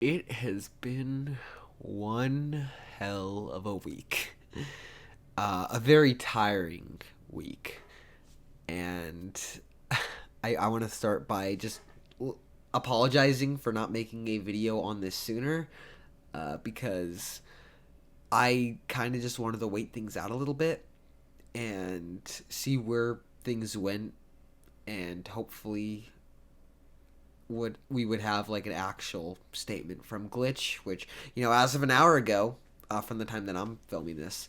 It has been one hell of a week. A very tiring week. And I want to start by just apologizing for not making a video on this sooner because I kind of just wanted to wait things out a little bit and see where things went, and hopefully we would have like an actual statement from Glitch, which, as of an hour ago, from the time that I'm filming this,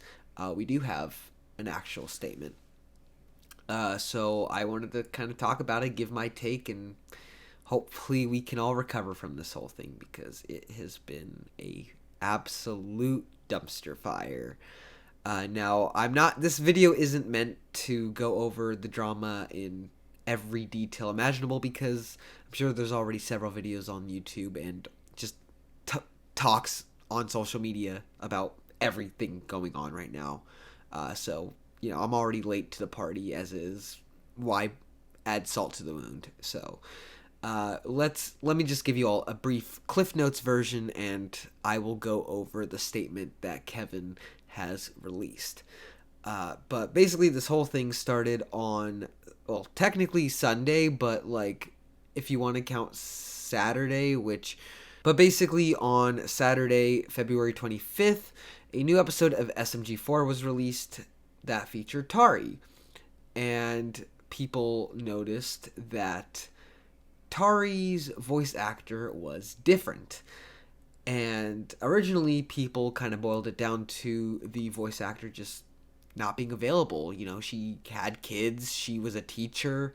we do have an actual statement. So I wanted to kind of talk about it, give my take, and hopefully we can all recover from this whole thing because it has been a absolute dumpster fire. Now, I'm not. This video isn't meant to go over the drama in every detail imaginable because I'm sure there's already several videos on YouTube and just talks on social media about everything going on right now. So I'm already late to the party as is. Why add salt to the wound? So let me just give you all a brief Cliff Notes version, and I will go over the statement that Kevin has released. But basically, this whole thing started on, well, technically Sunday, but like if you want to count Saturday, but basically on Saturday, February 25th, a new episode of SMG4 was released that featured Tari, and people noticed that Tari's voice actor was different. And originally, people kind of boiled it down to the voice actor just not being available. She had kids, she was a teacher,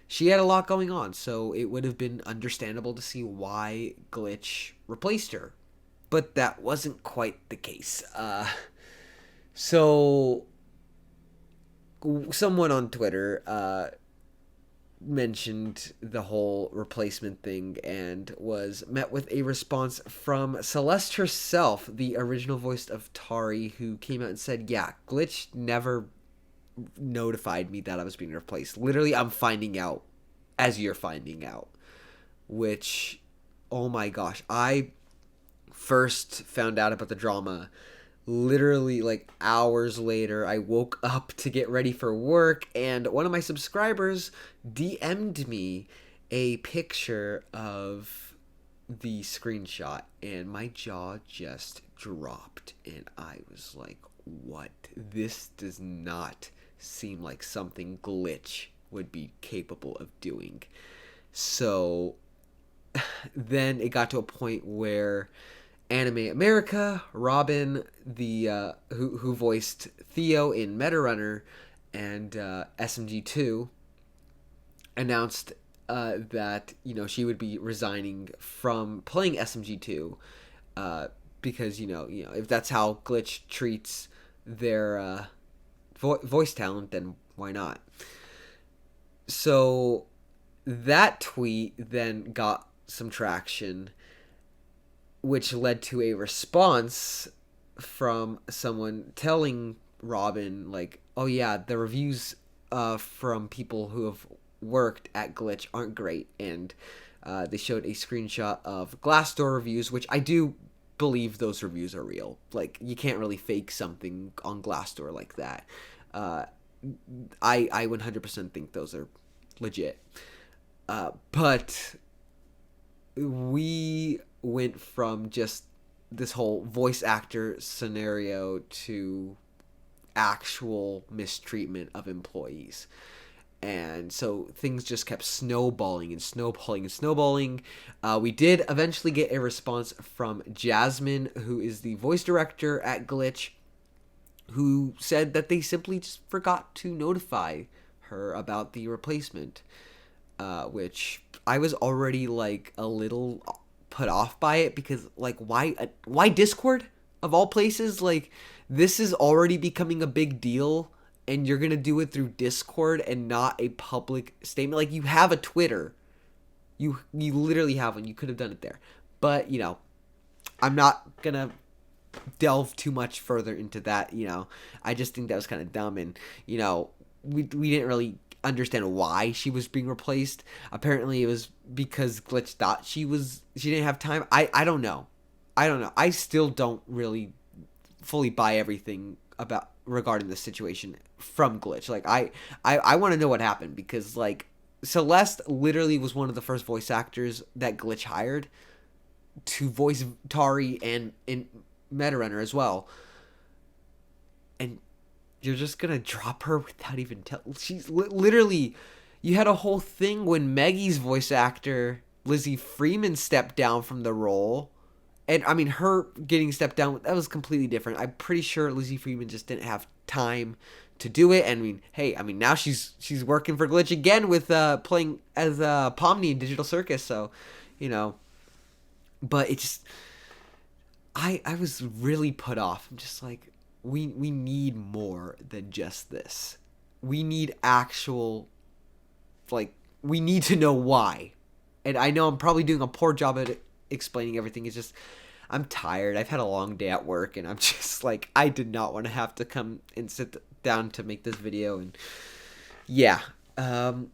she had a lot going on, so it would have been understandable to see why Glitch replaced her. But that wasn't quite the case. So, someone on Twitter mentioned the whole replacement thing and was met with a response from Celeste herself, the original voice of Tari, who came out and said, yeah, Glitch never notified me that I was being replaced. Literally, I'm finding out as you're finding out. Which, oh my gosh, I first found out about the drama literally like hours later. I woke up to get ready for work, and one of my subscribers DM'd me a picture of the screenshot, and my jaw just dropped, and I was like, what? This does not seem like something Glitch would be capable of doing. So then it got to a point where Anime America, Robin, the who voiced Theo in Meta Runner, and SMG2, announced that she would be resigning from playing SMG2 because if that's how Glitch treats their voice talent, then why not? So that tweet then got some traction, which led to a response from someone telling Robin, like, oh yeah, the reviews from people who have worked at Glitch aren't great, and they showed a screenshot of Glassdoor reviews, which I do believe those reviews are real. Like, you can't really fake something on Glassdoor like that. I 100% think those are legit. But we went from just this whole voice actor scenario to actual mistreatment of employees. And so things just kept snowballing and snowballing and snowballing. We did eventually get a response from Jasmine, who is the voice director at Glitch, who said that they simply just forgot to notify her about the replacement, which I was already like a little put off by it because, like, why Discord of all places? Like, this is already becoming a big deal, and you're gonna do it through Discord and not a public statement. Like, you have a Twitter, you literally have one. You could have done it there, but I'm not gonna delve too much further into that. I just think that was kind of dumb, and we didn't really understand why she was being replaced. Apparently, it was because Glitch thought she didn't have time. I don't know. I don't know. I still don't really fully buy everything about regarding the situation from Glitch. Like I want to know what happened, because like Celeste literally was one of the first voice actors that Glitch hired to voice Tari and in Metarunner as well. And you're just gonna drop her without even she's literally, you had a whole thing when Maggie's voice actor Lizzie Freeman stepped down from the role. And I mean, her getting stepped down, that was completely different. I'm pretty sure Lizzie Freeman just didn't have time to do it. And I mean, hey, I mean, now she's working for Glitch again with playing as Pomni in Digital Circus. So, you know, but it just, I was really put off. I'm just like, we need more than just this. We need actual, like, we need to know why. And I know I'm probably doing a poor job at explaining everything. It's just, I'm tired. I've had a long day at work, and I'm just like, I did not want to have to come and sit down to make this video. And yeah, but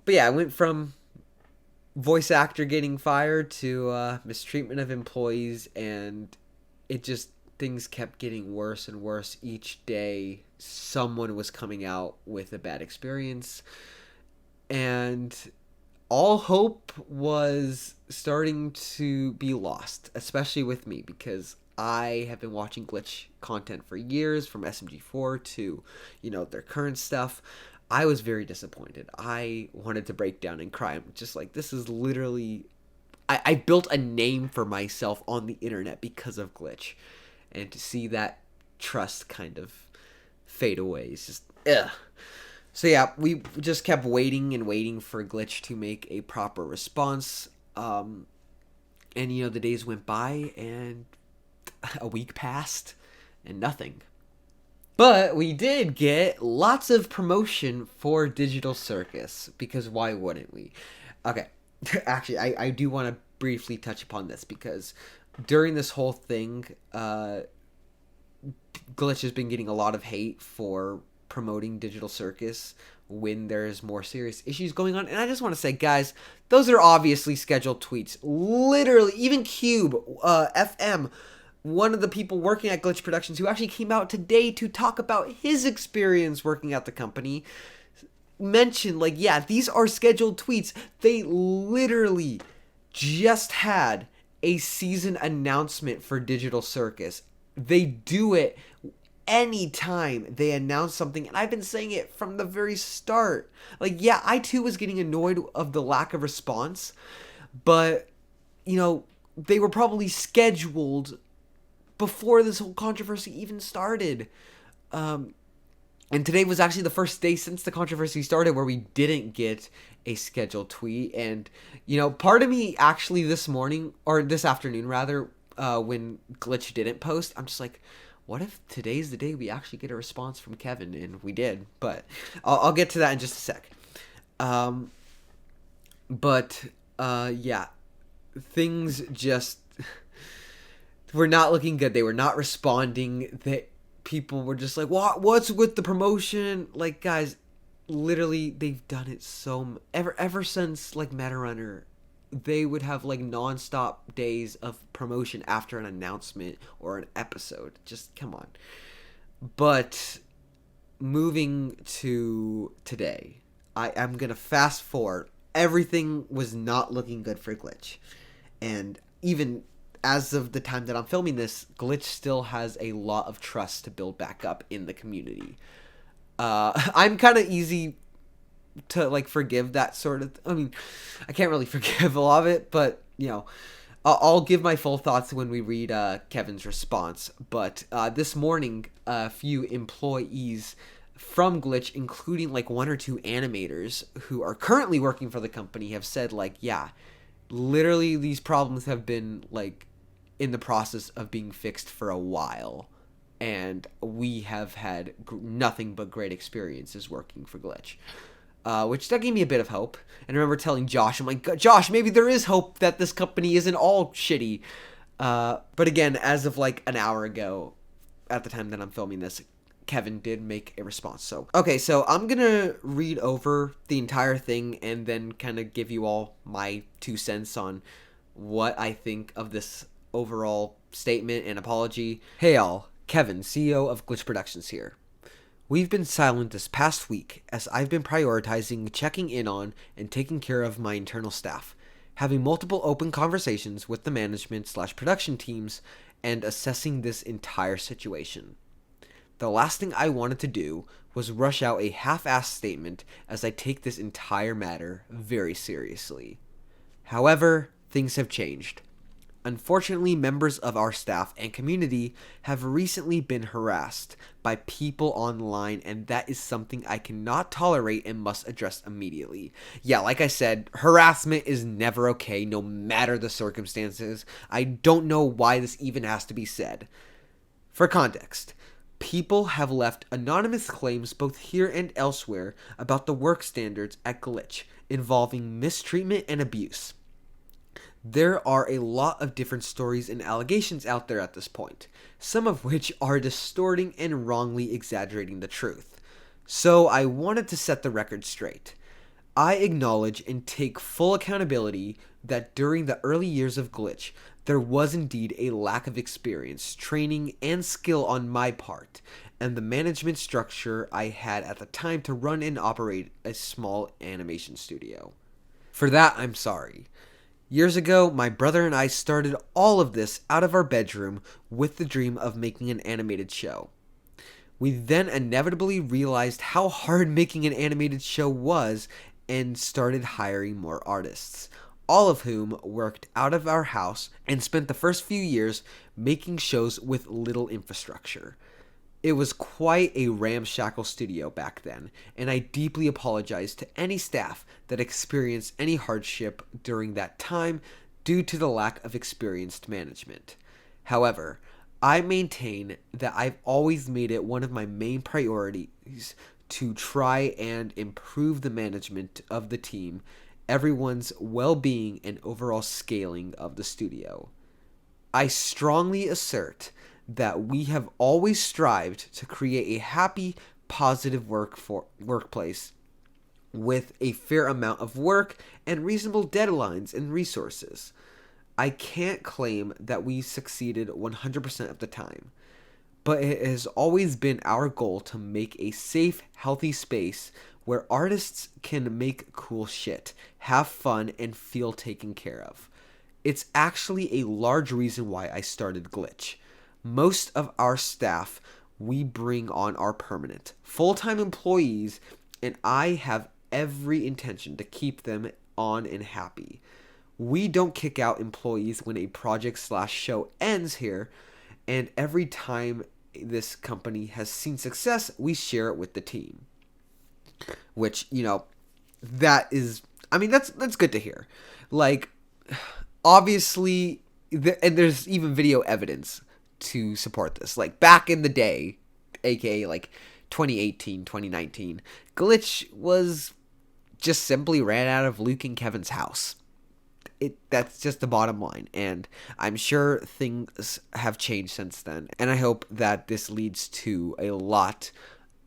yeah, I went from voice actor getting fired to mistreatment of employees, and it just, things kept getting worse and worse each day. Someone was coming out with a bad experience, and all hope was starting to be lost, especially with me, because I have been watching Glitch content for years, from SMG4 to, you know, their current stuff. I was very disappointed. I wanted to break down and cry. I'm just like, this is literally, I built a name for myself on the internet because of Glitch. And to see that trust kind of fade away is just, ugh. So yeah, we just kept waiting and waiting for Glitch to make a proper response. And, you know, the days went by, and a week passed, and nothing. But we did get lots of promotion for Digital Circus, because why wouldn't we? Okay, actually, I do want to briefly touch upon this, because during this whole thing, Glitch has been getting a lot of hate for promoting Digital Circus when there's more serious issues going on. And I just want to say, guys, those are obviously scheduled tweets. Literally, even Cube, FM, one of the people working at Glitch Productions, who actually came out today to talk about his experience working at the company, mentioned, like, yeah, these are scheduled tweets. They literally just had a season announcement for Digital Circus. They do it anytime they announce something, and I've been saying it from the very start. Like, yeah, I too was getting annoyed of the lack of response, but, you know, they were probably scheduled before this whole controversy even started. And today was actually the first day since the controversy started where we didn't get a scheduled tweet. And, you know, part of me actually this morning, or this afternoon rather, when Glitch didn't post, I'm just like, what if today's the day we actually get a response from Kevin? And we did, but I'll get to that in just a sec. Yeah, things just were not looking good. They were not responding. People were just like, what's with the promotion? Like, guys, literally, they've done it ever since, like, Metarunner. They would have, like, non-stop days of promotion after an announcement or an episode. Just, come on. But moving to today, I'm going to fast forward. Everything was not looking good for Glitch. And even as of the time that I'm filming this, Glitch still has a lot of trust to build back up in the community. I'm kind of easy to, like, forgive that sort of, I mean, I can't really forgive a lot of it, but, you know, I'll give my full thoughts when we read Kevin's response. But this morning, a few employees from Glitch, including, like, one or two animators who are currently working for the company, have said, like, yeah, literally these problems have been, like, in the process of being fixed for a while, and we have had nothing but great experiences working for Glitch. Which that gave me a bit of hope. And I remember telling Josh, I'm like, Josh, maybe there is hope that this company isn't all shitty. But again, as of like an hour ago, at the time that I'm filming this, Kevin did make a response. So, okay, so I'm gonna read over the entire thing and then kind of give you all my 2 cents on what I think of this overall statement and apology. Hey all, Kevin, CEO of Glitch Productions here. We've been silent this past week as I've been prioritizing checking in on and taking care of my internal staff, having multiple open conversations with the management/production teams, and assessing this entire situation. The last thing I wanted to do was rush out a half-assed statement as I take this entire matter very seriously. However, things have changed. Unfortunately, members of our staff and community have recently been harassed by people online, and that is something I cannot tolerate and must address immediately. Yeah, like I said, harassment is never okay, no matter the circumstances. I don't know why this even has to be said. For context, people have left anonymous claims both here and elsewhere about the work standards at Glitch involving mistreatment and abuse. There are a lot of different stories and allegations out there at this point, some of which are distorting and wrongly exaggerating the truth. So I wanted to set the record straight. I acknowledge and take full accountability that during the early years of Glitch, there was indeed a lack of experience, training, and skill on my part, and the management structure I had at the time to run and operate a small animation studio. For that, I'm sorry. Years ago, my brother and I started all of this out of our bedroom with the dream of making an animated show. We then inevitably realized how hard making an animated show was and started hiring more artists, all of whom worked out of our house and spent the first few years making shows with little infrastructure. It was quite a ramshackle studio back then, and I deeply apologize to any staff that experienced any hardship during that time due to the lack of experienced management. However, I maintain that I've always made it one of my main priorities to try and improve the management of the team, everyone's well-being, and overall scaling of the studio. I strongly assert that we have always strived to create a happy, positive workplace with a fair amount of work and reasonable deadlines and resources. I can't claim that we succeeded 100% of the time, but it has always been our goal to make a safe, healthy space where artists can make cool shit, have fun, and feel taken care of. It's actually a large reason why I started Glitch. Most of our staff we bring on are permanent, full-time employees, and I have every intention to keep them on and happy. We don't kick out employees when a project/show ends here, and every time this company has seen success, we share it with the team. Which, that is, that's good to hear. Like, obviously, and there's even video evidence to support this. Like, back in the day, aka like 2018, 2019, Glitch was just simply ran out of Luke and Kevin's house. That's just the bottom line, and I'm sure things have changed since then, and I hope that this leads to a lot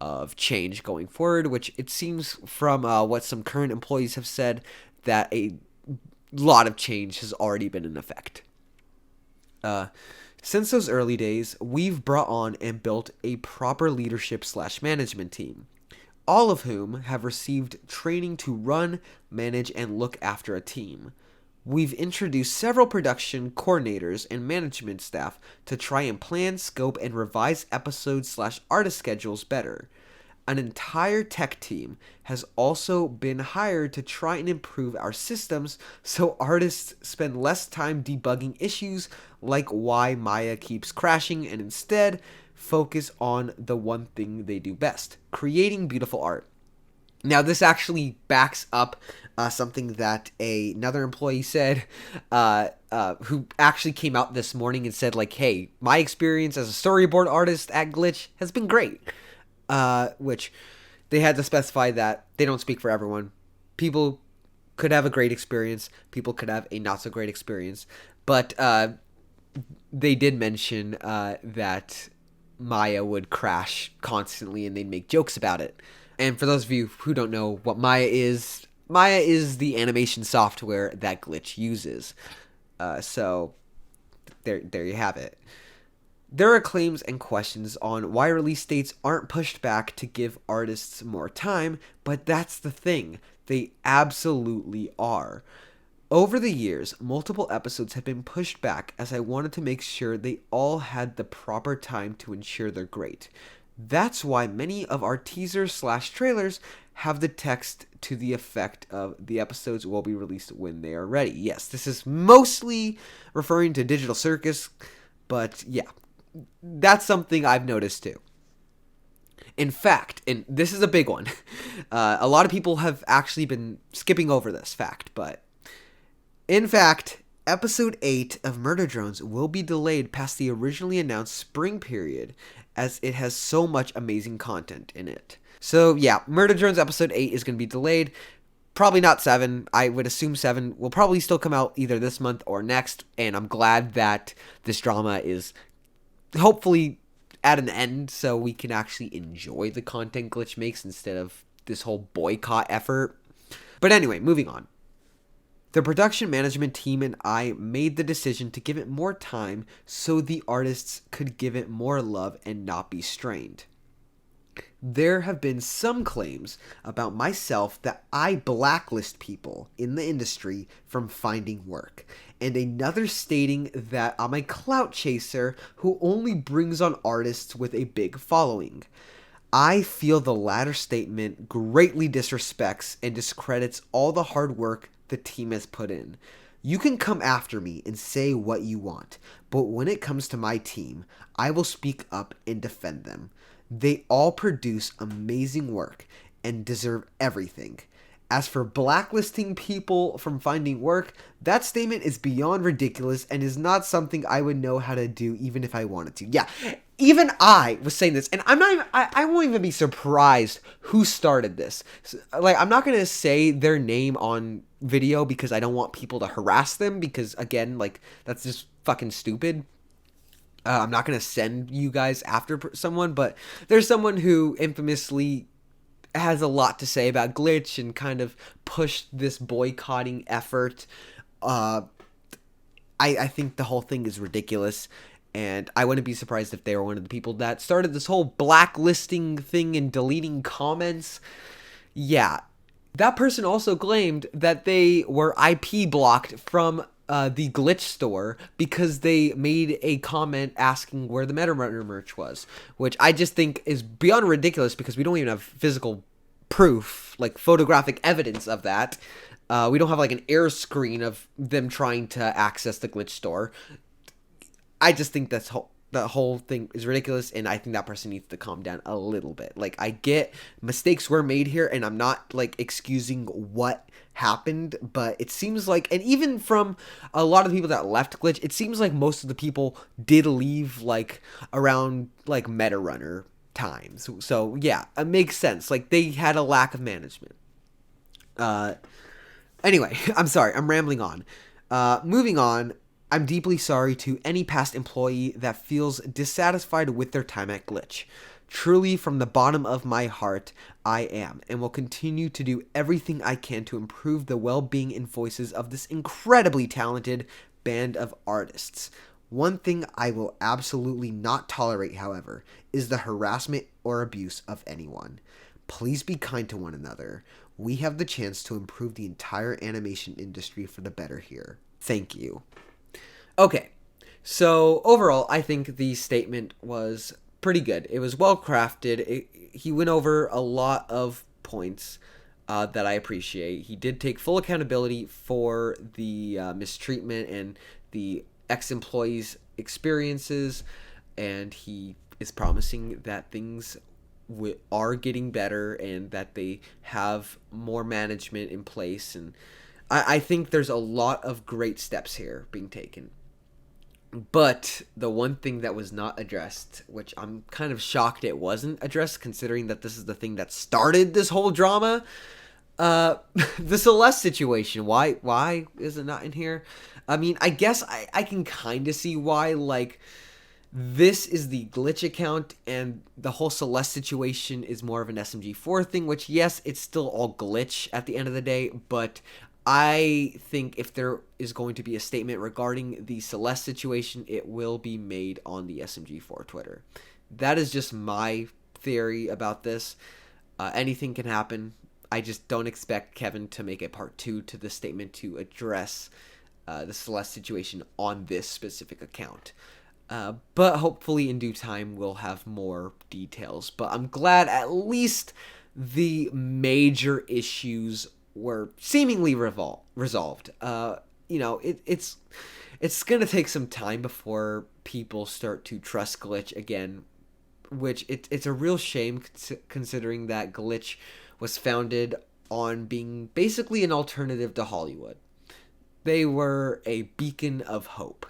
of change going forward, which it seems from what some current employees have said that a lot of change has already been in effect. Since those early days, we've brought on and built a proper leadership/management team, all of whom have received training to run, manage, and look after a team. We've introduced several production coordinators and management staff to try and plan, scope, and revise episode/artist schedules better. An entire tech team has also been hired to try and improve our systems so artists spend less time debugging issues like why Maya keeps crashing and instead focus on the one thing they do best, creating beautiful art. Now, this actually backs up something that another employee said, who actually came out this morning and said, like, hey, my experience as a storyboard artist at Glitch has been great. Which they had to specify that they don't speak for everyone. People could have a great experience. People could have a not so great experience. But they did mention that Maya would crash constantly and they'd make jokes about it. And for those of you who don't know what Maya is the animation software that Glitch uses. So there you have it. There are claims and questions on why release dates aren't pushed back to give artists more time, but that's the thing. They absolutely are. Over the years, multiple episodes have been pushed back as I wanted to make sure they all had the proper time to ensure they're great. That's why many of our teasers/trailers have the text to the effect of the episodes will be released when they are ready. Yes, this is mostly referring to Digital Circus, but yeah, that's something I've noticed too. In fact, and this is a big one, a lot of people have actually been skipping over this fact, but in fact, Episode 8 of Murder Drones will be delayed past the originally announced spring period, as it has so much amazing content in it. So yeah, Murder Drones Episode 8 is going to be delayed. Probably not 7. I would assume 7 will probably still come out either this month or next, and I'm glad that this drama is hopefully at an end so we can actually enjoy the content Glitch makes instead of this whole boycott effort. But anyway, moving on. The production management team and I made the decision to give it more time so the artists could give it more love and not be strained. There have been some claims about myself that I blacklist people in the industry from finding work, and another stating that I'm a clout chaser who only brings on artists with a big following. I feel the latter statement greatly disrespects and discredits all the hard work the team has put in. You can come after me and say what you want, but when it comes to my team, I will speak up and defend them. They all produce amazing work and deserve everything. As for blacklisting people from finding work, that statement is beyond ridiculous and is not something I would know how to do even if I wanted to. Yeah, even I was saying this, and I won't even be surprised who started this. Like, I'm not going to say their name on video because I don't want people to harass them because, again, like, that's just fucking stupid. I'm not going to send you guys after someone, but there's someone who infamously has a lot to say about Glitch and kind of pushed this boycotting effort. I think the whole thing is ridiculous, and I wouldn't be surprised if they were one of the people that started this whole blacklisting thing and deleting comments. Yeah. That person also claimed that they were IP blocked from the Glitch store because they made a comment asking where the Meta Runner merch was, which I just think is beyond ridiculous because we don't even have physical proof, like photographic evidence of that. We don't have like an air screen of them trying to access the Glitch store. I just think the whole thing is ridiculous, and I think that person needs to calm down a little bit. Like, I get mistakes were made here, and I'm not, like, excusing what happened, but it seems like, and even from a lot of the people that left Glitch, it seems like most of the people did leave, like, around, like, Meta Runner times. So, yeah, it makes sense. Like, they had a lack of management. Anyway, I'm sorry, I'm rambling on. Moving on. I'm deeply sorry to any past employee that feels dissatisfied with their time at Glitch. Truly, from the bottom of my heart, I am, and will continue to do everything I can to improve the well-being and voices of this incredibly talented band of artists. One thing I will absolutely not tolerate, however, is the harassment or abuse of anyone. Please be kind to one another. We have the chance to improve the entire animation industry for the better here. Thank you. Okay, so overall, I think the statement was pretty good. It was well crafted. He went over a lot of points that I appreciate. He did take full accountability for the mistreatment and the ex-employees' experiences, and he is promising that things are getting better and that they have more management in place. And I think there's a lot of great steps here being taken. But the one thing that was not addressed, which I'm kind of shocked it wasn't addressed, considering that this is the thing that started this whole drama, the Celeste situation. Why is it not in here? I mean, I guess I can kind of see why. Like, This is the glitch account, and the whole Celeste situation is more of an SMG4 thing, which, yes, it's still all glitch at the end of the day, but I think if there is going to be a statement regarding the Celeste situation, it will be made on the SMG4 Twitter. That is just my theory about this. Anything can happen. I just don't expect Kevin to make a part 2 to the statement to address the Celeste situation on this specific account. But hopefully in due time we'll have more details. But I'm glad at least the major issues were seemingly resolved. It's gonna take some time before people start to trust Glitch again, which it's a real shame considering that Glitch was founded on being basically an alternative to Hollywood. They were a beacon of hope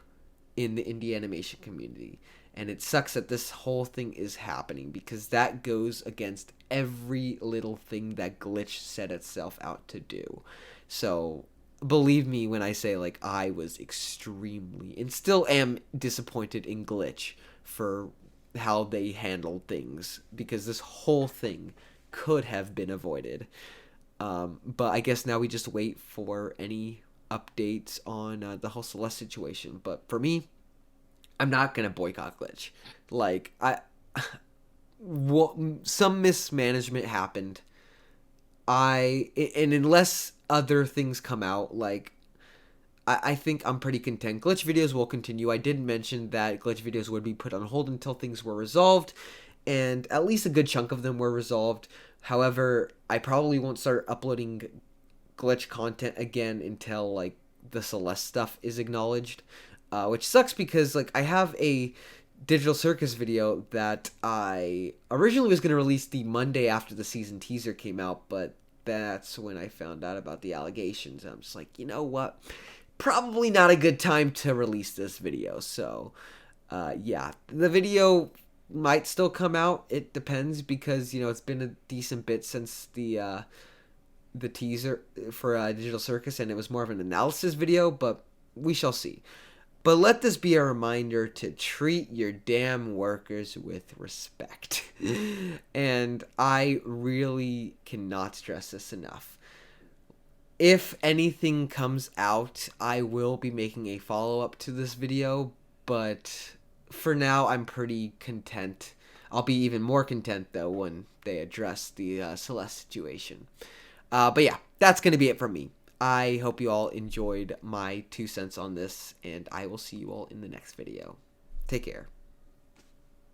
in the indie animation community. And it sucks that this whole thing is happening because that goes against every little thing that Glitch set itself out to do. So believe me when I say, like, I was extremely and still am disappointed in Glitch for how they handled things, because this whole thing could have been avoided. But I guess now we just wait for any updates on the whole Celeste situation. But for me, I'm not gonna boycott Glitch. Like, some mismanagement happened. And unless other things come out, like, I think I'm pretty content. Glitch videos will continue. I did mention that Glitch videos would be put on hold until things were resolved, and at least a good chunk of them were resolved. However, I probably won't start uploading Glitch content again until, like, the Celeste stuff is acknowledged, which sucks because, like, I have a Digital Circus video that I originally was going to release the Monday after the season teaser came out, but that's when I found out about the allegations. I'm just like, you know what? Probably not a good time to release this video. So, yeah, the video might still come out. It depends because, it's been a decent bit since the teaser for Digital Circus, and it was more of an analysis video, but we shall see. But let this be a reminder to treat your damn workers with respect. And I really cannot stress this enough. If anything comes out, I will be making a follow-up to this video, but for now, I'm pretty content. I'll be even more content, though, when they address the Celeste situation. But yeah, that's going to be it from me. I hope you all enjoyed my 2 cents on this, and I will see you all in the next video. Take care.